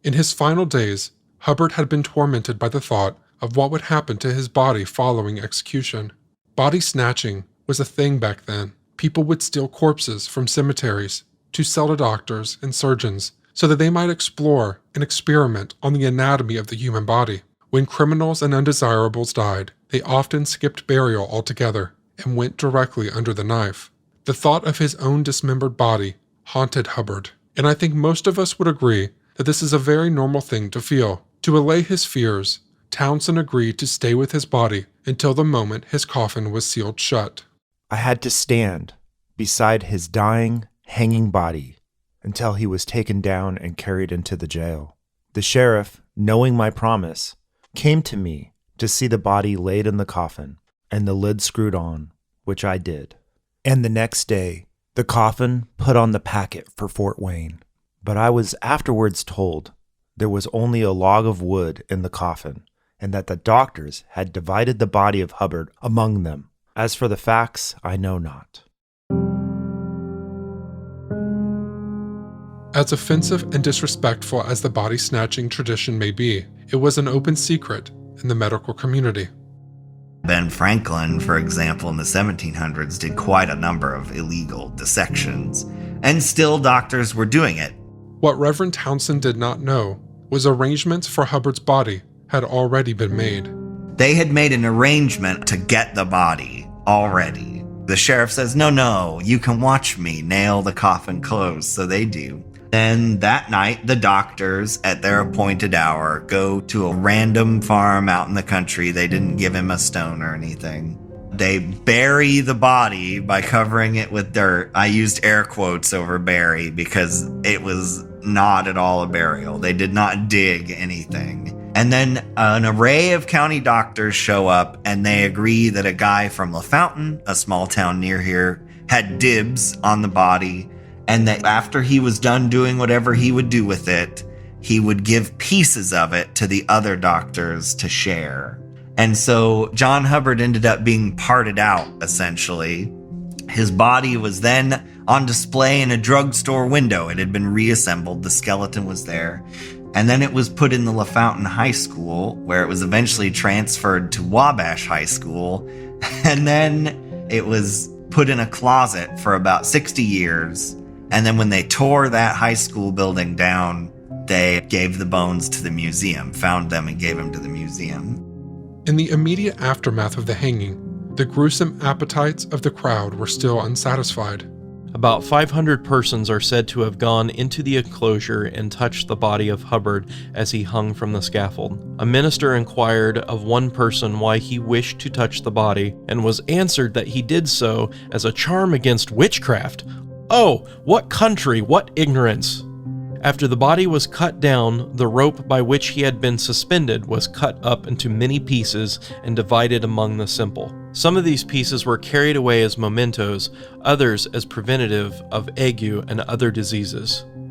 In his final days, Hubbard had been tormented by the thought of what would happen to his body following execution. Body snatching was a thing back then. People would steal corpses from cemeteries to sell to doctors and surgeons so that they might explore and experiment on the anatomy of the human body. When criminals and undesirables died, they often skipped burial altogether and went directly under the knife. The thought of his own dismembered body haunted Hubbard, and I think most of us would agree that this is a very normal thing to feel. To allay his fears, Townsend agreed to stay with his body until the moment his coffin was sealed shut. I had to stand beside his dying, hanging body until he was taken down and carried into the jail. The sheriff, knowing my promise, came to me to see the body laid in the coffin and the lid screwed on, which I did. And the next day, the coffin put on the packet for Fort Wayne. But I was afterwards told there was only a log of wood in the coffin and that the doctors had divided the body of Hubbard among them. As for the facts, I know not. As offensive and disrespectful as the body snatching tradition may be, it was an open secret in the medical community. Ben Franklin, for example, in the 1700s did quite a number of illegal dissections, and still doctors were doing it. What Reverend Townsend did not know was arrangements for Hubbard's body had already been made. They had made an arrangement to get the body already. The sheriff says, no, you can watch me nail the coffin closed, so they do. Then that night, the doctors, at their appointed hour, go to a random farm out in the country. They didn't give him a stone or anything. They bury the body by covering it with dirt. I used air quotes over bury because it was not at all a burial. They did not dig anything. And then an array of county doctors show up and they agree that a guy from LaFountain, a small town near here, had dibs on the body, and that after he was done doing whatever he would do with it, he would give pieces of it to the other doctors to share. And so John Hubbard ended up being parted out, essentially. His body was then on display in a drugstore window. It had been reassembled. The skeleton was there. And then it was put in the LaFountain High School, where it was eventually transferred to Wabash High School. And then it was put in a closet for about 60 years. And then when they tore that high school building down, they gave the bones to the museum, found them and gave them to the museum. In the immediate aftermath of the hanging, the gruesome appetites of the crowd were still unsatisfied. About 500 persons are said to have gone into the enclosure and touched the body of Hubbard as he hung from the scaffold. A minister inquired of one person why he wished to touch the body, and was answered that he did so as a charm against witchcraft. Oh, what country, what ignorance! After the body was cut down, the rope by which he had been suspended was cut up into many pieces and divided among the simple. Some of these pieces were carried away as mementos, others as preventative of ague and other diseases.